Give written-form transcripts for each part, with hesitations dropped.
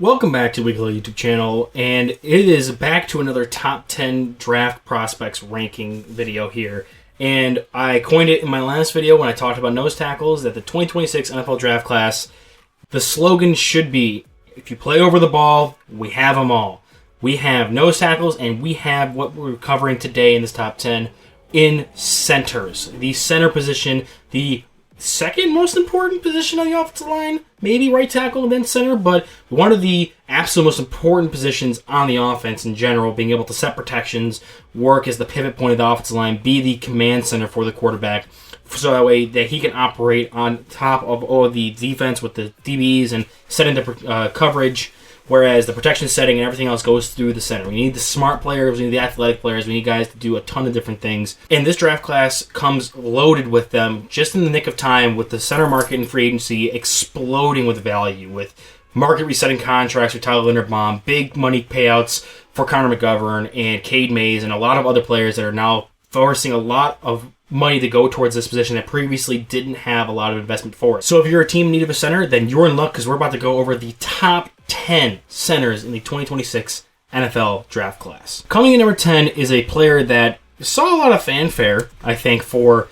Welcome back to Weekly YouTube channel, and it is back to another top 10 draft prospects ranking video here. And I coined it in my last video when I talked about nose tackles that the 2026 NFL draft class, the slogan should be, if you play over the ball, we have them all. We have nose tackles, and we have what we're covering today in this top 10 in centers. The center position, the second most important position on the offensive line, maybe right tackle and then center, but one of the absolute most important positions on the offense in general, being able to set protections, work as the pivot point of the offensive line, be the command center for the quarterback, so that way that he can operate on top of all the defense with the DBs and setting the coverage, whereas the protection setting and everything else goes through the center. We need the smart players, we need the athletic players, we need guys to do a ton of different things. And this draft class comes loaded with them just in the nick of time, with the center market and free agency exploding with value, with market resetting contracts for Tyler Linderbaum, big money payouts for Connor McGovern and Cade Mays, and a lot of other players that are now forcing a lot of money to go towards this position that previously didn't have a lot of investment for it. So if you're a team in need of a center, then you're in luck, because we're about to go over the top 10 centers in the 2026 NFL draft class. Coming in number 10 is a player that saw a lot of fanfare, I think, for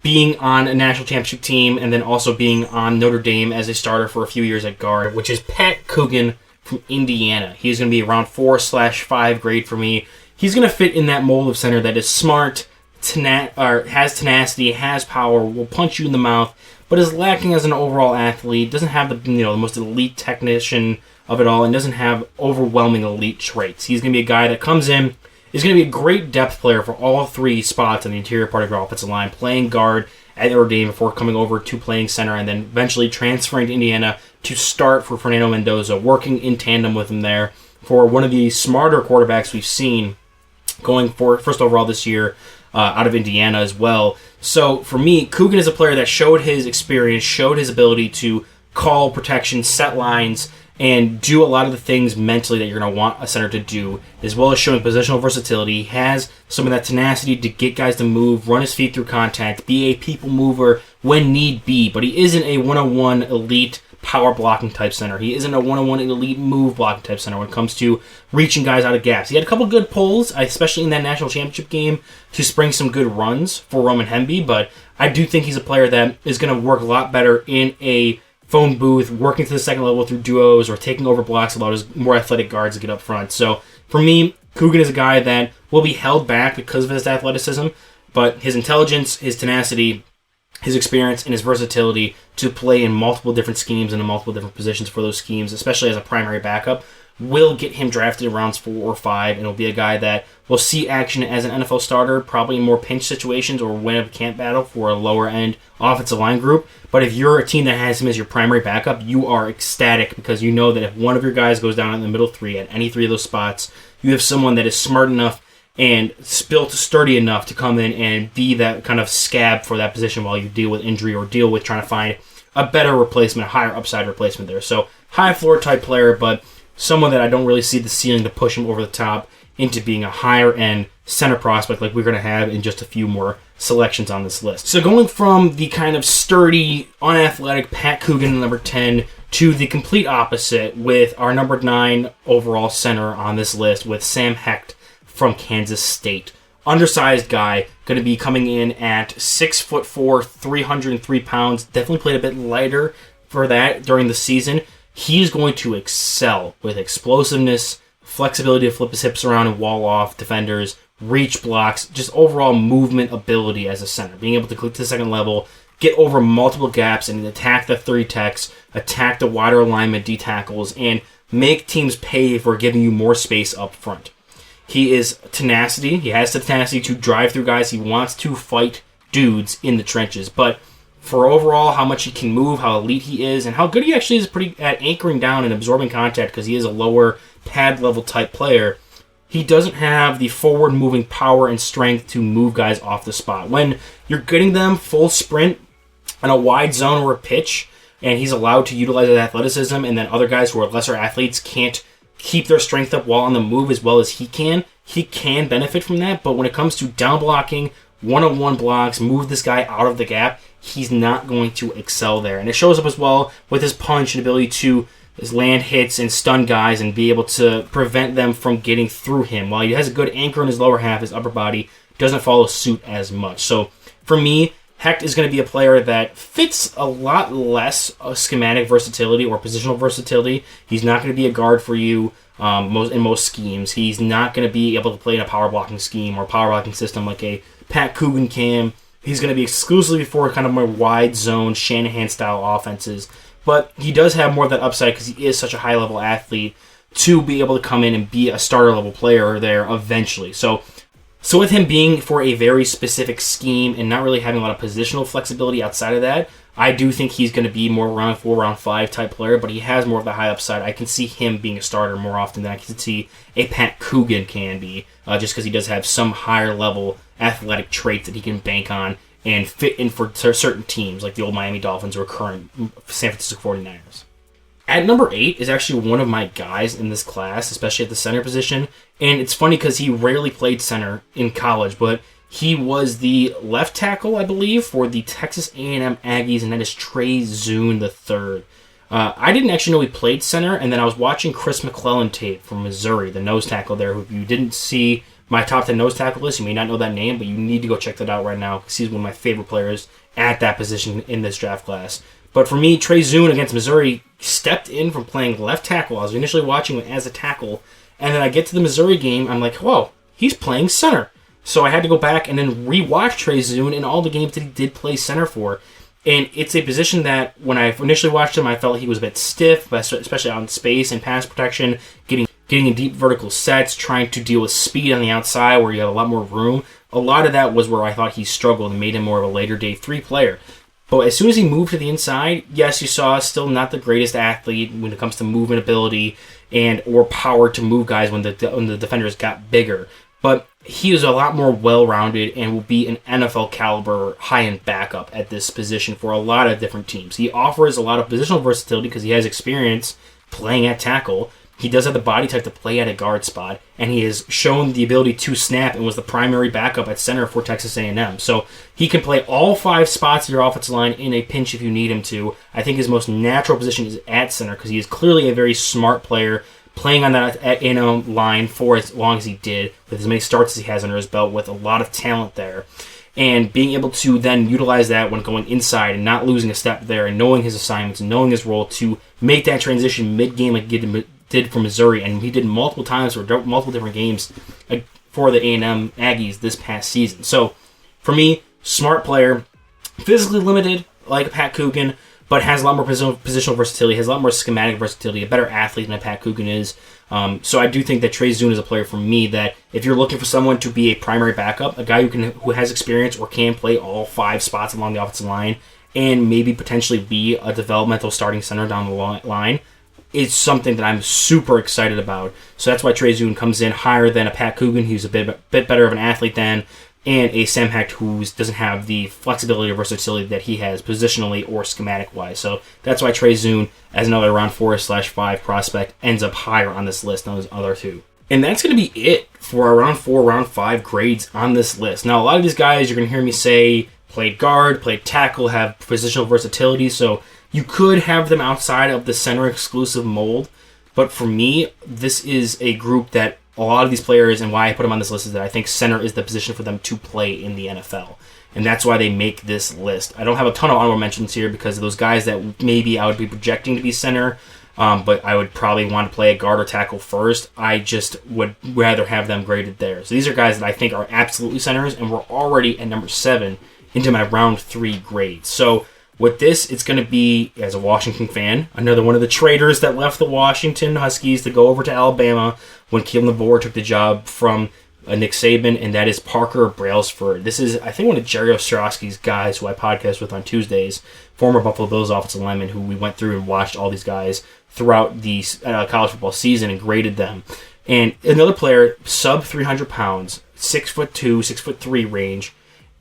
being on a national championship team and then also being on Notre Dame as a starter for a few years at guard, which is Pat Coogan from Indiana. He's going to be around 4/5 grade for me. He's going to fit in that mold of center that is smart, has tenacity, has power, will punch you in the mouth, but is lacking as an overall athlete, doesn't have the most elite technician of it all, and doesn't have overwhelming elite traits. He's going to be a guy that comes in, is going to be a great depth player for all three spots on the interior part of your offensive line, playing guard at Notre Dame before coming over to playing center, and then eventually transferring to Indiana to start for Fernando Mendoza, working in tandem with him there for one of the smarter quarterbacks we've seen going for first overall this year out of Indiana as well. So for me, Coogan is a player that showed his experience, showed his ability to call protection, set lines, and do a lot of the things mentally that you're going to want a center to do, as well as showing positional versatility. He has some of that tenacity to get guys to move, run his feet through contact, be a people mover when need be, but he isn't a one-on-one elite power blocking type center. He isn't a one-on-one elite move blocking type center when it comes to reaching guys out of gaps. He had a couple good pulls, especially in that national championship game, to spring some good runs for Roman Hemby, but I do think he's a player that is going to work a lot better in a phone booth, working to the second level through duos or taking over blocks, allow his more athletic guards to get up front. So for me, Coogan is a guy that will be held back because of his athleticism, but his intelligence, his tenacity, his experience, and his versatility to play in multiple different schemes and in multiple different positions for those schemes, especially as a primary backup, will get him drafted in rounds 4 or 5, and will be a guy that will see action as an NFL starter, probably in more pinch situations or win a camp battle for a lower-end offensive line group. But if you're a team that has him as your primary backup, you are ecstatic, because you know that if one of your guys goes down in the middle 3 at any 3 of those spots, you have someone that is smart enough and built sturdy enough to come in and be that kind of scab for that position while you deal with injury or deal with trying to find a better replacement, a higher upside replacement there. So high floor type player, but someone that I don't really see the ceiling to push him over the top into being a higher end center prospect like we're going to have in just a few more selections on this list. So going from the kind of sturdy, unathletic Pat Coogan number 10 to the complete opposite with our number 9 overall center on this list with Sam Hecht from Kansas State. Undersized guy, going to be coming in at 6'4", 303 pounds. Definitely played a bit lighter for that during the season. He's going to excel with explosiveness, flexibility to flip his hips around and wall off defenders, reach blocks, just overall movement ability as a center. Being able to click to the second level, get over multiple gaps and attack the 3 techs, attack the wider alignment D tackles, and make teams pay for giving you more space up front. He is tenacity. He has the tenacity to drive through guys. He wants to fight dudes in the trenches. But for overall how much he can move, how elite he is, and how good he actually is at anchoring down and absorbing contact, because he is a lower pad level type player, he doesn't have the forward moving power and strength to move guys off the spot. When you're getting them full sprint in a wide zone or a pitch, and he's allowed to utilize his athleticism, and then other guys who are lesser athletes can't keep their strength up while on the move as well as he can benefit from that. But when it comes to down blocking, one-on-one blocks, move this guy out of the gap, he's not going to excel there. And it shows up as well with his punch and ability to land hits and stun guys and be able to prevent them from getting through him. While he has a good anchor in his lower half, his upper body doesn't follow suit as much. So for me, Hecht is going to be a player that fits a lot less schematic versatility or positional versatility. He's not going to be a guard for you in most schemes. He's not going to be able to play in a power blocking scheme or power blocking system like a Pat Coogan can. He's going to be exclusively for kind of more wide zone, Shanahan-style offenses. But he does have more of that upside because he is such a high-level athlete to be able to come in and be a starter-level player there eventually. So with him being for a very specific scheme and not really having a lot of positional flexibility outside of that, I do think he's going to be more round 4, round 5 type player, but he has more of the high upside. I can see him being a starter more often than I can see a Pat Coogan can be, just because he does have some higher-level athletic traits that he can bank on and fit in for certain teams, like the old Miami Dolphins or current San Francisco 49ers. At number 8 is actually one of my guys in this class, especially at the center position. And it's funny because he rarely played center in college, but he was the left tackle, I believe, for the Texas A&M Aggies, and that is Trey Zune III. I didn't actually know he played center, and then I was watching Chris McClellan tape from Missouri, the nose tackle there. If you didn't see my top 10 nose tackle list, you may not know that name, but you need to go check that out right now because he's one of my favorite players at that position in this draft class. But for me, Trey Zune against Missouri stepped in from playing left tackle. I was initially watching him as a tackle, and then I get to the Missouri game, I'm like, whoa, he's playing center. So I had to go back and then rewatch Trey Zune in all the games that he did play center for. And it's a position that when I initially watched him, I felt he was a bit stiff, especially out in space and pass protection, getting in deep vertical sets, trying to deal with speed on the outside where you have a lot more room. A lot of that was where I thought he struggled and made him more of a later day 3 player. But as soon as he moved to the inside, yes, you saw still not the greatest athlete when it comes to movement ability and or power to move guys when the defenders got bigger. But he is a lot more well-rounded and will be an NFL caliber high-end backup at this position for a lot of different teams. He offers a lot of positional versatility because he has experience playing at tackle. He does have the body type to play at a guard spot, and he has shown the ability to snap and was the primary backup at center for Texas A&M. So he can play all 5 spots of your offensive line in a pinch if you need him to. I think his most natural position is at center because he is clearly a very smart player, playing on that A&M line for as long as he did, with as many starts as he has under his belt, with a lot of talent there. And being able to then utilize that when going inside and not losing a step there and knowing his assignments and knowing his role to make that transition mid-game like he did for Missouri, and he did multiple times for multiple different games for the A&M Aggies this past season. So, for me, smart player, physically limited like Pat Coogan, but has a lot more positional versatility, has a lot more schematic versatility, a better athlete than Pat Coogan is. So I do think that Trey Zune is a player for me that if you're looking for someone to be a primary backup, a guy who has experience or can play all 5 spots along the offensive line and maybe potentially be a developmental starting center down the line, it's something that I'm super excited about. So that's why Trey Zune comes in higher than a Pat Coogan, who's a bit better of an athlete than, and a Sam Hecht who doesn't have the flexibility or versatility that he has positionally or schematic-wise. So that's why Trey Zune, as another round 4/5 prospect, ends up higher on this list than those other 2. And that's going to be it for our round 4, round 5 grades on this list. Now, a lot of these guys, you're going to hear me say, played guard, played tackle, have positional versatility, so you could have them outside of the center exclusive mold. But for me, this is a group that a lot of these players, and why I put them on this list, is that I think center is the position for them to play in the NFL. And that's why they make this list. I don't have a ton of honorable mentions here because of those guys that maybe I would be projecting to be center, but I would probably want to play a guard or tackle first. I just would rather have them graded there. So these are guys that I think are absolutely centers, and we're already at number 7 into my round 3 grades. So with this, it's going to be, as a Washington fan, another one of the traitors that left the Washington Huskies to go over to Alabama when Kalen DeBoer took the job from Nick Saban, and that is Parker Brailsford. This is, I think, one of Jerry Ostrowski's guys who I podcast with on Tuesdays, former Buffalo Bills offensive lineman who we went through and watched all these guys throughout the college football season and graded them. And another player, sub 300 pounds, 6'2", 6'3" range,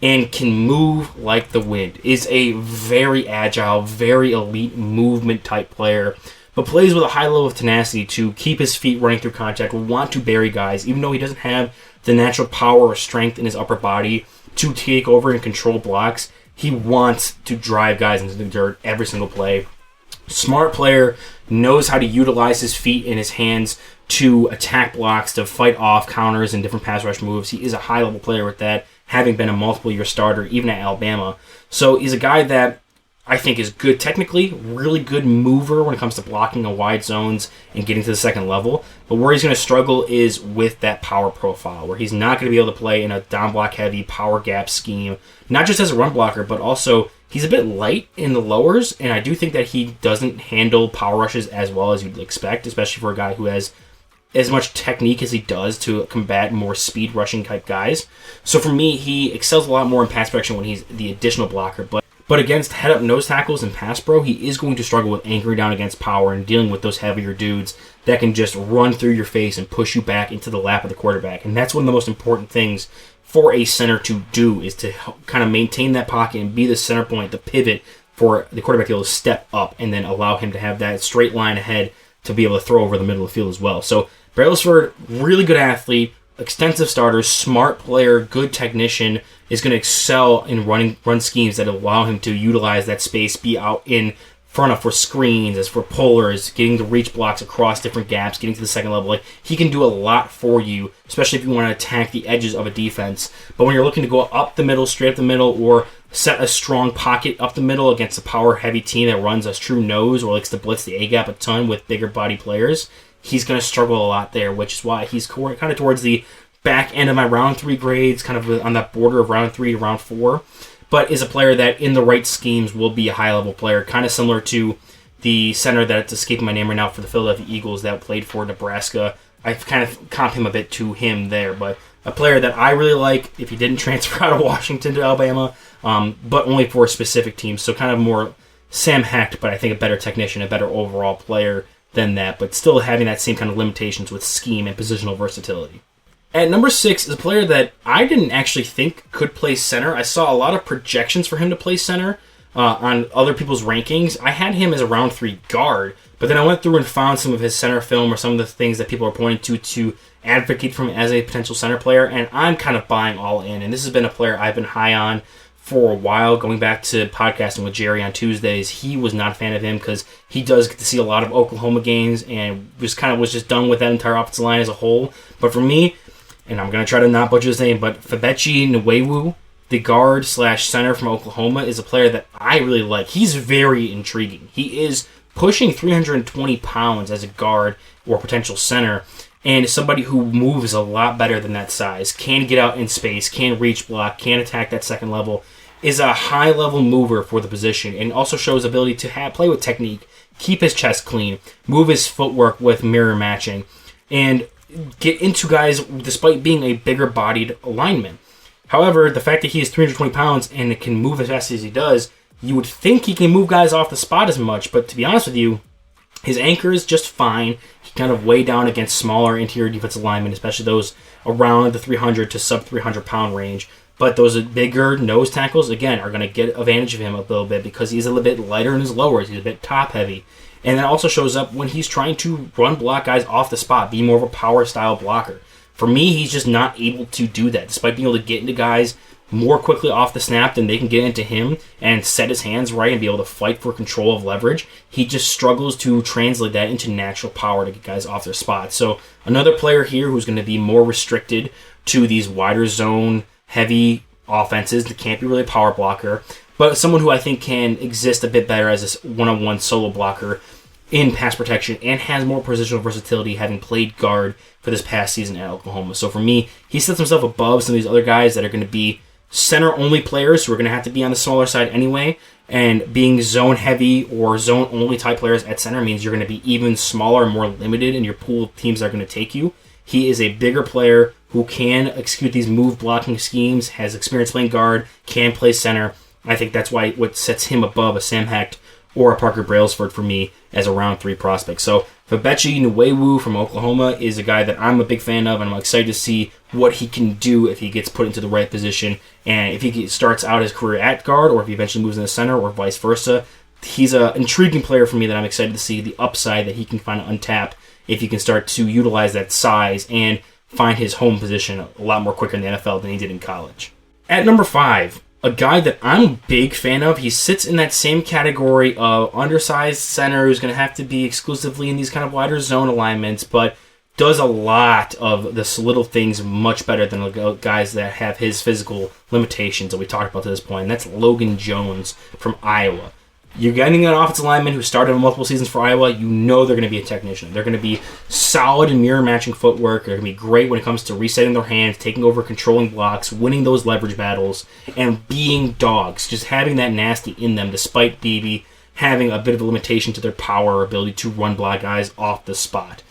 and can move like the wind, is a very agile, very elite movement type player, but plays with a high level of tenacity to keep his feet running through contact, will want to bury guys, even though he doesn't have the natural power or strength in his upper body to take over and control blocks. He wants to drive guys into the dirt every single play. Smart player, knows how to utilize his feet and his hands to attack blocks, to fight off counters and different pass rush moves. He is a high-level player with that, having been a multiple-year starter, even at Alabama. So he's a guy that I think is good technically, really good mover when it comes to blocking in wide zones and getting to the second level. But where he's going to struggle is with that power profile, where he's not going to be able to play in a down block heavy power gap scheme, not just as a run blocker, but also he's a bit light in the lowers, and I do think that he doesn't handle power rushes as well as you'd expect, especially for a guy who has as much technique as he does to combat more speed rushing type guys. So for me, he excels a lot more in pass protection when he's the additional blocker, but against head-up nose tackles and pass pro, he is going to struggle with anchoring down against power and dealing with those heavier dudes that can just run through your face and push you back into the lap of the quarterback. And that's one of the most important things for a center to do, is to kind of maintain that pocket and be the center point, the pivot for the quarterback to be able to step up and then allow him to have that straight line ahead to be able to throw over the middle of the field as well. So Brailsford, really good athlete, extensive starter, smart player, good technician, is going to excel in run schemes that allow him to utilize that space, be out in front of for screens, as for pullers, getting to reach blocks across different gaps, getting to the second level. Like, he can do a lot for you, especially if you want to attack the edges of a defense. But when you're looking to go up the middle, straight up the middle, or set a strong pocket up the middle against a power-heavy team that runs a true nose or likes to blitz the A-gap a ton with bigger body players, he's going to struggle a lot there, which is why he's kind of towards the back end of my round 3 grades, kind of on that border of round 3 to round 4, but is a player that in the right schemes will be a high-level player, kind of similar to the center that's escaping my name right now for the Philadelphia Eagles that played for Nebraska. I've kind of comp him a bit to him there, but a player that I really like if he didn't transfer out of Washington to Alabama, but only for a specific team, so kind of more Sam Hecht, but I think a better technician, a better overall player than that, but still having that same kind of limitations with scheme and positional versatility. At number 6 is a player that I didn't actually think could play center. I saw a lot of projections for him to play center on other people's rankings. I had him as a round 3 guard, but then I went through and found some of his center film or some of the things that people are pointing to advocate for him as a potential center player, and I'm kind of buying all in. And this has been a player I've been high on for a while, going back to podcasting with Jerry on Tuesdays. He was not a fan of him because he does get to see a lot of Oklahoma games and was just done with that entire offensive line as a whole. But for me, and I'm going to try to not butcher his name, but Febechi Nwewu, the guard/center from Oklahoma, is a player that I really like. He's very intriguing. He is pushing 320 pounds as a guard or potential center, and is somebody who moves a lot better than that size, can get out in space, can reach block, can attack that second level, is a high-level mover for the position, and also shows ability to play with technique, keep his chest clean, move his footwork with mirror matching, and get into guys despite being a bigger-bodied lineman. However, the fact that he is 320 pounds and can move as fast as he does, you would think he can move guys off the spot as much, but to be honest with you, his anchor is just fine. He kind of way down against smaller interior defensive linemen, especially those around the 300 to sub-300 pound range. But those bigger nose tackles, again, are going to get advantage of him a little bit because he's a little bit lighter in his lowers. He's a bit top-heavy. And that also shows up when he's trying to run block guys off the spot, be more of a power-style blocker. For me, he's just not able to do that. Despite being able to get into guys more quickly off the snap than they can get into him and set his hands right and be able to fight for control of leverage, he just struggles to translate that into natural power to get guys off their spots. So another player here who's going to be more restricted to these wider zone, heavy offenses that can't be really a power blocker, but someone who I think can exist a bit better as a one-on-one solo blocker in pass protection and has more positional versatility, having played guard for this past season at Oklahoma. So for me, he sets himself above some of these other guys that are going to be center-only players who are going to have to be on the smaller side anyway, and being zone-heavy or zone-only type players at center means you're going to be even smaller and more limited in your pool of teams that are going to take you. He is a bigger player who can execute these move-blocking schemes, has experience playing guard, can play center. I think that's why what sets him above a Sam Hecht or a Parker Brailsford for me as a round 3 prospect. So Febechi Nwewu from Oklahoma is a guy that I'm a big fan of, and I'm excited to see what he can do if he gets put into the right position, and if he starts out his career at guard, or if he eventually moves in the center, or vice versa. He's an intriguing player for me that I'm excited to see the upside that he can find untap if he can start to utilize that size and find his home position a lot more quicker in the NFL than he did in college. At number 5, a guy that I'm a big fan of. He sits in that same category of undersized center who's going to have to be exclusively in these kind of wider zone alignments, but does a lot of the little things much better than the guys that have his physical limitations that we talked about to this point. And that's Logan Jones from Iowa. You're getting an offensive lineman who started multiple seasons for Iowa. You know they're going to be a technician. They're going to be solid in mirror-matching footwork. They're going to be great when it comes to resetting their hands, taking over, controlling blocks, winning those leverage battles, and being dogs. Just having that nasty in them, despite maybe having a bit of a limitation to their power or ability to run block guys off the spot.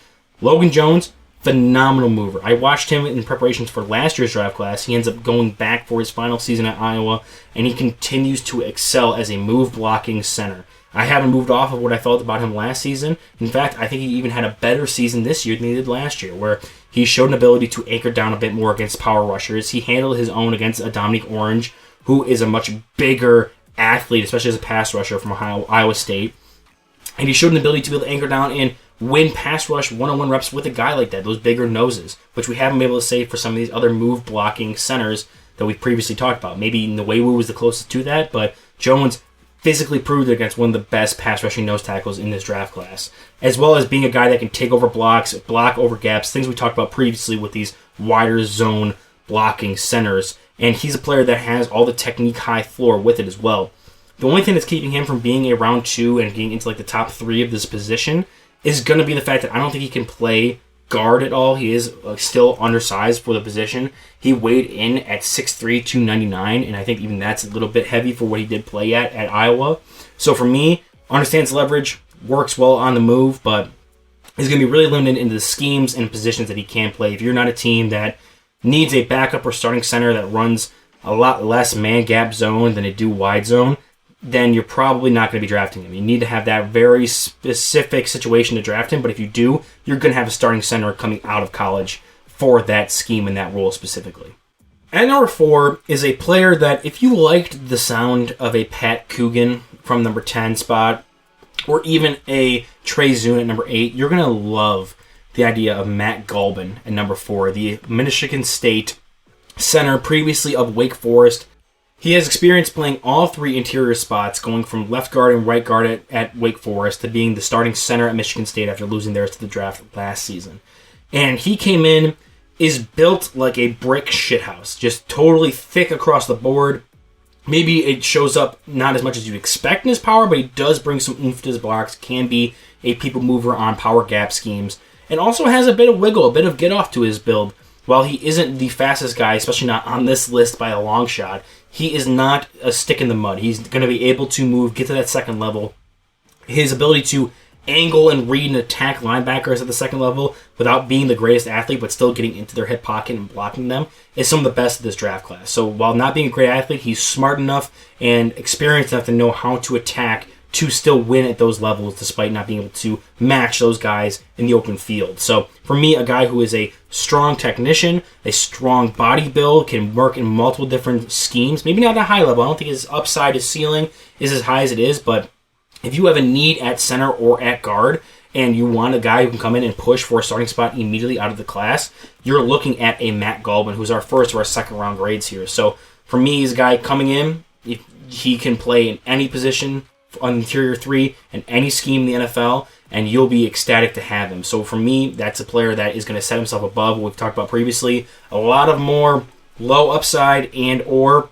Logan Jones, phenomenal mover. I watched him in preparations for last year's draft class. He ends up going back for his final season at Iowa, and he continues to excel as a move-blocking center. I haven't moved off of what I felt about him last season. In fact, I think he even had a better season this year than he did last year, where he showed an ability to anchor down a bit more against power rushers. He handled his own against a Dominique Orange, who is a much bigger athlete, especially as a pass rusher from Iowa State. And he showed an ability to be able to anchor down and win pass rush one-on-one reps with a guy like that, those bigger noses, which we haven't been able to say for some of these other move-blocking centers that we've previously talked about. Maybe Nwewu was the closest to that, but Jones physically proved it against one of the best pass-rushing nose tackles in this draft class, as well as being a guy that can take over blocks, block over gaps, things we talked about previously with these wider zone blocking centers. And he's a player that has all the technique high floor with it as well. The only thing that's keeping him from being a round 2 and getting into like the top 3 of this position is going to be the fact that I don't think he can play guard at all. He is still undersized for the position. He weighed in at 6'3", 299, and I think even that's a little bit heavy for what he did play at Iowa. So for me, understands leverage, works well on the move, but is going to be really limited into the schemes and positions that he can play. If you're not a team that needs a backup or starting center that runs a lot less man-gap zone than they do wide zone, then you're probably not going to be drafting him. You need to have that very specific situation to draft him, but if you do, you're going to have a starting center coming out of college for that scheme and that role specifically. At number 4 is a player that if you liked the sound of a Pat Coogan from number 10 spot, or even a Trey Zune at number 8, you're going to love the idea of Matt Galbin at number 4, the Michigan State center previously of Wake Forest. He has experience playing all 3 interior spots, going from left guard and right guard at Wake Forest to being the starting center at Michigan State after losing theirs to the draft last season. And he came in, is built like a brick shithouse, just totally thick across the board. Maybe it shows up not as much as you'd expect in his power, but he does bring some oomph to his blocks, can be a people mover on power gap schemes, and also has a bit of wiggle, a bit of get off to his build. While he isn't the fastest guy, especially not on this list by a long shot, he is not a stick in the mud. He's going to be able to move, get to that second level. His ability to angle and read and attack linebackers at the second level without being the greatest athlete but still getting into their hip pocket and blocking them is some of the best of this draft class. So while not being a great athlete, he's smart enough and experienced enough to know how to attack to still win at those levels despite not being able to match those guys in the open field. So for me, a guy who is a strong technician, a strong body build, can work in multiple different schemes, maybe not at a high level. I don't think his upside, his ceiling is as high as it is, but if you have a need at center or at guard and you want a guy who can come in and push for a starting spot immediately out of the class, you're looking at a Matt Galbin, who's our first or our second round grades here. So for me, he's a guy coming in, if he can play in any position on interior 3 and any scheme in the NFL, and you'll be ecstatic to have him. So for me, that's a player that is going to set himself above what we've talked about previously. A lot of more low upside and or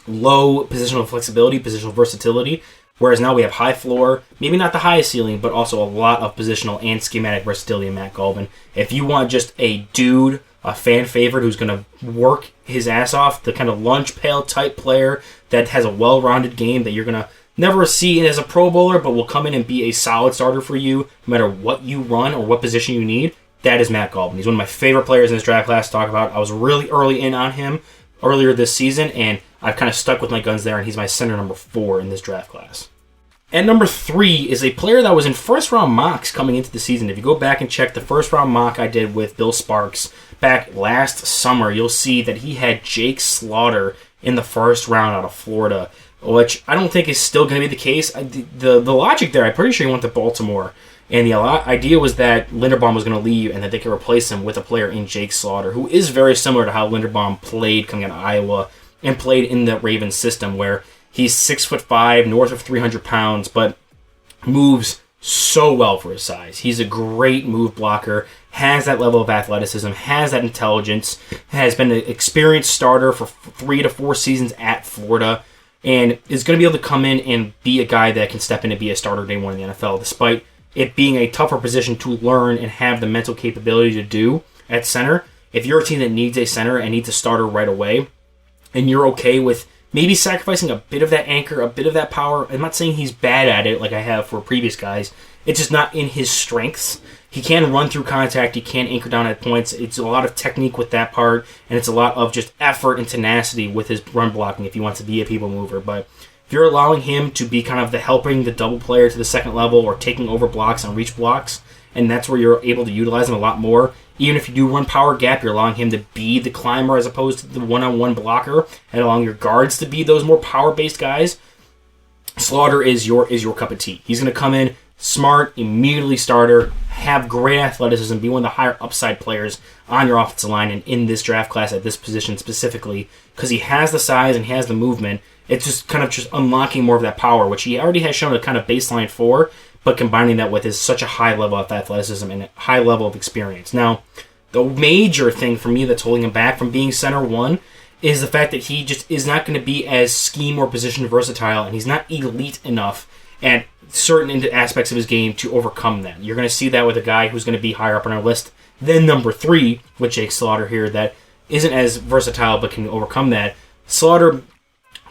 low positional flexibility, positional versatility, whereas now we have high floor, maybe not the highest ceiling, but also a lot of positional and schematic versatility in Matt Galbin. If you want just a dude, a fan favorite who's going to work his ass off, the kind of lunch pail type player that has a well-rounded game that you're going to never see as a Pro Bowler, but will come in and be a solid starter for you no matter what you run or what position you need, that is Matt Galbin. He's one of my favorite players in this draft class to talk about. I was really early in on him earlier this season, and I've kind of stuck with my guns there, and he's my center number 4 in this draft class. And number 3 is a player that was in first-round mocks coming into the season. If you go back and check the first-round mock I did with Bill Sparks back last summer, you'll see that he had Jake Slaughter in the first round out of Florida, which I don't think is still going to be the case. The logic there, I'm pretty sure he went to Baltimore, and the idea was that Linderbaum was going to leave and that they could replace him with a player in Jake Slaughter, who is very similar to how Linderbaum played coming out of Iowa and played in the Ravens system where he's 6'5", north of 300 pounds, but moves so well for his size. He's a great move blocker, has that level of athleticism, has that intelligence, has been an experienced starter for 3 to 4 seasons at Florida, and is going to be able to come in and be a guy that can step in and be a starter day one in the NFL, despite it being a tougher position to learn and have the mental capability to do at center. If you're a team that needs a center and needs a starter right away, and you're okay with maybe sacrificing a bit of that anchor, a bit of that power. I'm not saying he's bad at it like I have for previous guys. It's just not in his strengths. He can run through contact. He can anchor down at points. It's a lot of technique with that part, and it's a lot of just effort and tenacity with his run blocking if he wants to be a people mover. But if you're allowing him to be kind of the helping the double player to the second level or taking over blocks on reach blocks, and that's where you're able to utilize him a lot more. Even if you do run power gap, you're allowing him to be the climber as opposed to the one-on-one blocker, and allowing your guards to be those more power-based guys. Slaughter is your cup of tea. He's going to come in smart, immediately starter, have great athleticism, be one of the higher upside players on your offensive line and in this draft class at this position specifically, because he has the size and he has the movement. It's just kind of just unlocking more of that power, which he already has shown a kind of baseline for, but combining that with such a high level of athleticism and a high level of experience. Now, the major thing for me that's holding him back from being center one is the fact that he just is not going to be as scheme or position versatile, and he's not elite enough at certain aspects of his game to overcome that. You're going to see that with a guy who's going to be higher up on our list than number 3, with Jake Slaughter here, that isn't as versatile but can overcome that. Slaughter,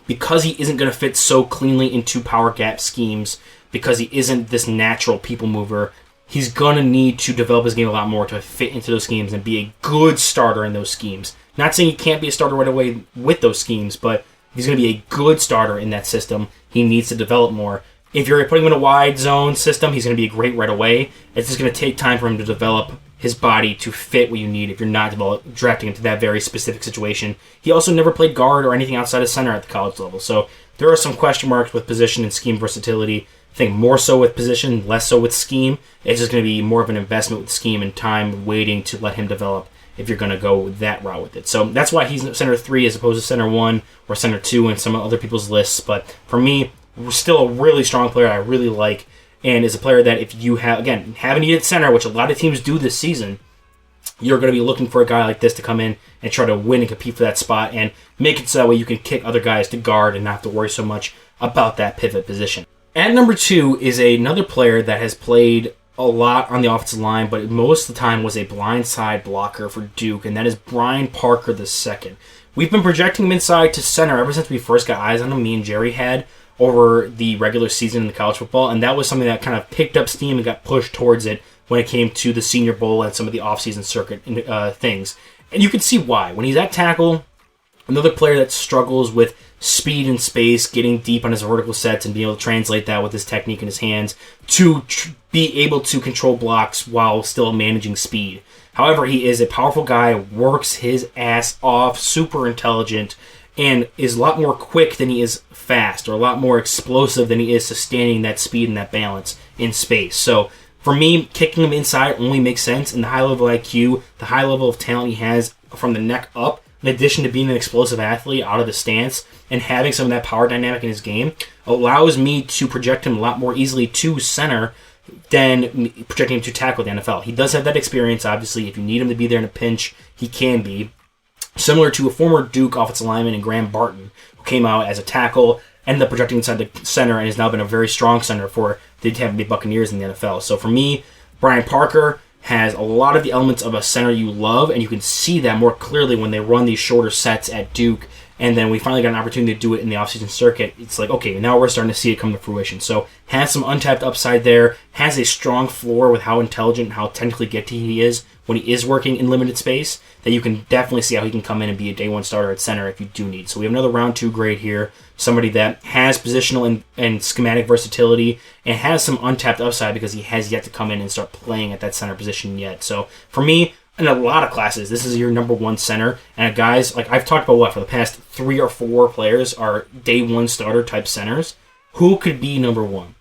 because he isn't going to fit so cleanly into power gap schemes, because he isn't this natural people mover, he's going to need to develop his game a lot more to fit into those schemes and be a good starter in those schemes. Not saying he can't be a starter right away with those schemes, but if he's going to be a good starter in that system, he needs to develop more. If you're putting him in a wide zone system, he's going to be great right away. It's just going to take time for him to develop his body to fit what you need if you're not drafting him to that very specific situation. He also never played guard or anything outside of center at the college level, so there are some question marks with position and scheme versatility. I think more so with position, less so with scheme. It's just going to be more of an investment with scheme and time waiting to let him develop if you're going to go that route with it. So that's why he's center 3 as opposed to center 1 or center 2 in some other people's lists. But for me, still a really strong player I really like, and is a player that if you have, again, haven't needed center, which a lot of teams do this season, you're going to be looking for a guy like this to come in and try to win and compete for that spot and make it so that way you can kick other guys to guard and not have to worry so much about that pivot position. At number 2 is another player that has played a lot on the offensive line, but most of the time was a blindside blocker for Duke, and that is Brian Parker II. We've been projecting him inside to center ever since we first got eyes on him, me and Jerry had, over the regular season in the college football, and that was something that kind of picked up steam and got pushed towards it when it came to the Senior Bowl and some of the offseason circuit things. And you can see why. When he's at tackle, another player that struggles with speed and space, getting deep on his vertical sets and being able to translate that with his technique in his hands to be able to control blocks while still managing speed. However, he is a powerful guy, works his ass off, super intelligent, and is a lot more quick than he is fast, or a lot more explosive than he is sustaining that speed and that balance in space. So for me, kicking him inside only makes sense, and the high level IQ, the high level of talent he has from the neck up, in addition to being an explosive athlete out of the stance and having some of that power dynamic in his game, allows me to project him a lot more easily to center than projecting him to tackle the NFL. He does have that experience, obviously. If you need him to be there in a pinch, he can be. Similar to a former Duke offensive lineman in Graham Barton, who came out as a tackle, ended up projecting inside the center, and has now been a very strong center for the Tampa Bay Buccaneers in the NFL. So for me, Brian Parker has a lot of the elements of a center you love, and you can see that more clearly when they run these shorter sets at Duke, and then we finally got an opportunity to do it in the offseason circuit. It's like, okay, now we're starting to see it come to fruition. So has some untapped upside there, has a strong floor with how intelligent and how technically gifted he is when he is working in limited space, that you can definitely see how he can come in and be a day one starter at center if you do need. So we have another round 2 grade here, somebody that has positional and schematic versatility and has some untapped upside because he has yet to come in and start playing at that center position yet. So for me, in a lot of classes, this is your number 1 center. And guys, like I've talked about for the past 3 or 4 players are day 1 starter type centers. Who could be number 1?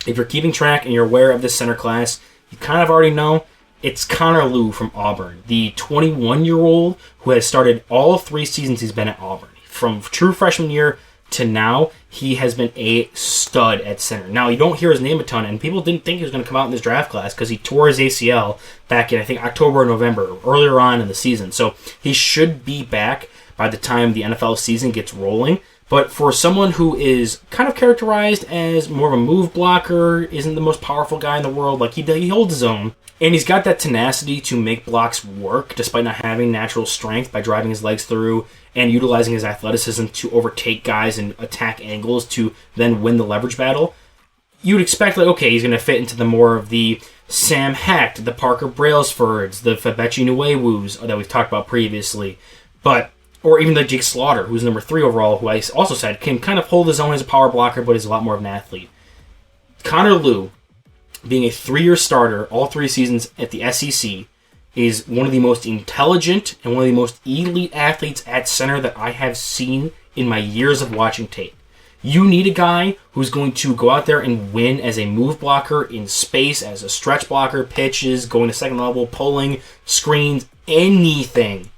If you're keeping track and you're aware of this center class, you kind of already know. It's Connor Lew from Auburn, the 21-year-old who has started all 3 seasons he's been at Auburn. from true freshman year to now, he has been a stud at center. Now, you don't hear his name a ton, and people didn't think he was going to come out in this draft class because he tore his ACL back in, I think, October or November, earlier on in the season. So he should be back by the time the NFL season gets rolling. But for someone who is kind of characterized as more of a move blocker, isn't the most powerful guy in the world, like he holds his own. And he's got that tenacity to make blocks work despite not having natural strength by driving his legs through and utilizing his athleticism to overtake guys and attack angles to then win the leverage battle. You'd expect, like, okay, he's going to fit into the more of the Sam Hecht, the Parker Brailsfords, the Fabechi Nwewus that we've talked about previously. Or even the Jake Slaughter, who's number 3 overall, who I also said can kind of hold his own as a power blocker, but is a lot more of an athlete. Connor Lew, being a 3-year starter all 3 seasons at the SEC, is one of the most intelligent and one of the most elite athletes at center that I have seen in my years of watching tape. You need a guy who's going to go out there and win as a move blocker in space, as a stretch blocker, pitches, going to second level, pulling, screens, anything.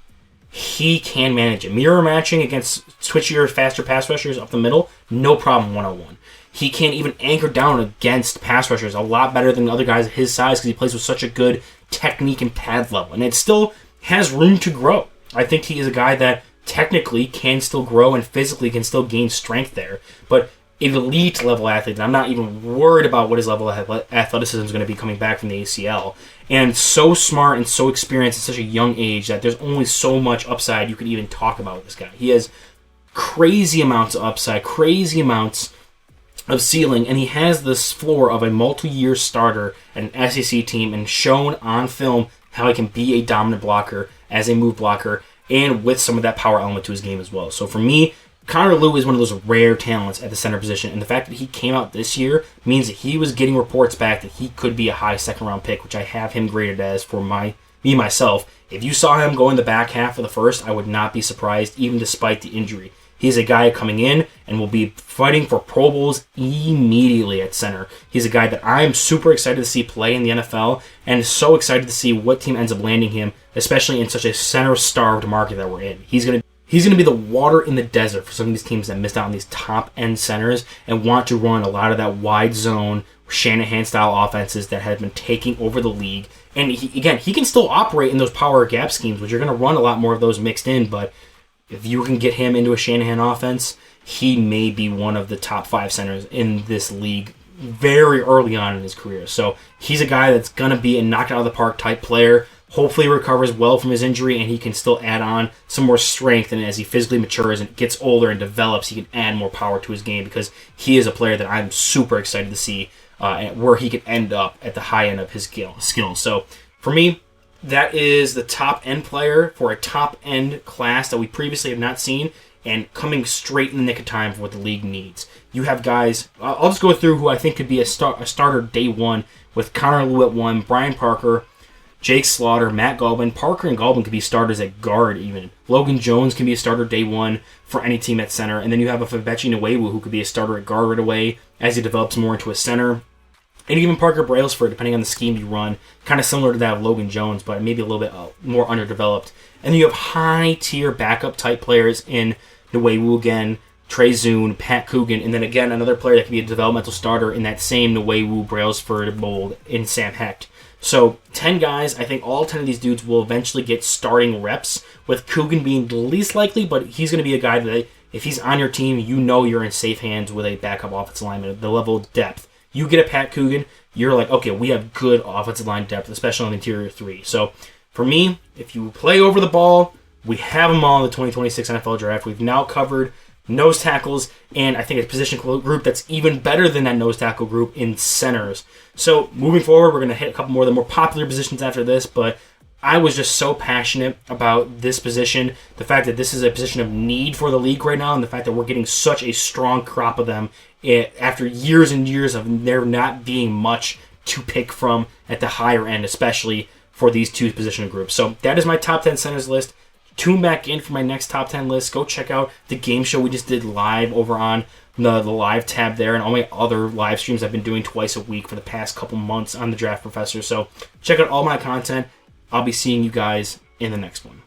He can manage it. Mirror matching against twitchier, faster pass rushers up the middle, no problem 101. He can even anchor down against pass rushers a lot better than other guys at his size because he plays with such a good technique and pad level. And it still has room to grow. I think he is a guy that technically can still grow and physically can still gain strength there. But elite level athlete, and I'm not even worried about what his level of athleticism is going to be coming back from the ACL. And so smart and so experienced at such a young age that there's only so much upside you could even talk about with this guy. He has crazy amounts of upside, crazy amounts of ceiling, and he has this floor of a multi-year starter at an SEC team and shown on film how he can be a dominant blocker as a move blocker and with some of that power element to his game as well. So for me, Connor Lew is one of those rare talents at the center position, and the fact that he came out this year means that he was getting reports back that he could be a high second-round pick, which I have him graded as for myself. If you saw him go in the back half of the first, I would not be surprised, even despite the injury. He's a guy coming in and will be fighting for Pro Bowls immediately at center. He's a guy that I'm super excited to see play in the NFL and so excited to see what team ends up landing him, especially in such a center-starved market that we're in. He's going to be the water in the desert for some of these teams that missed out on these top-end centers and want to run a lot of that wide zone, Shanahan-style offenses that have been taking over the league. And he can still operate in those power gap schemes, which you're going to run a lot more of those mixed in, but if you can get him into a Shanahan offense, he may be one of the top 5 centers in this league very early on in his career. So he's a guy that's going to be a knock-out-of-the-park type player. Hopefully recovers well from his injury, and he can still add on some more strength. And as he physically matures and gets older and develops, he can add more power to his game because he is a player that I'm super excited to see where he can end up at the high end of his skills. So for me, that is the top-end player for a top-end class that we previously have not seen and coming straight in the nick of time for what the league needs. You have guys, I'll just go through who I think could be a starter day one with Connor Lew at 1, Brian Parker, Jake Slaughter, Matt Galvin. Parker and Galvin could be starters at guard even. Logan Jones can be a starter day 1 for any team at center. And then you have a Fabechi Nwewu who could be a starter at guard right away as he develops more into a center. And even Parker Brailsford, depending on the scheme you run, kind of similar to that of Logan Jones, but maybe a little bit more underdeveloped. And then you have high-tier backup-type players in Nwewu again, Trey Zune, Pat Coogan, and then again another player that can be a developmental starter in that same Nwewu Brailsford mold in Sam Hecht. So 10 guys, I think all 10 of these dudes will eventually get starting reps, with Coogan being the least likely, but he's going to be a guy that if he's on your team, you know you're in safe hands with a backup offensive lineman at the level of depth. You get a Pat Coogan, you're like, okay, we have good offensive line depth, especially on the interior 3. So for me, if you play over the ball, we have them all in the 2026 NFL Draft. We've now covered nose tackles, and I think a position group that's even better than that nose tackle group in centers. So moving forward, we're going to hit a couple more of the more popular positions after this, but I was just so passionate about this position, the fact that this is a position of need for the league right now, and the fact that we're getting such a strong crop of them after years and years of there not being much to pick from at the higher end, especially for these two position groups. So that is my top 10 centers list. Tune back in for my next top 10 list. Go check out the game show we just did live over on the live tab there, and all my other live streams I've been doing twice a week for the past couple months on the Draft Professor. So check out all my content. I'll be seeing you guys in the next one.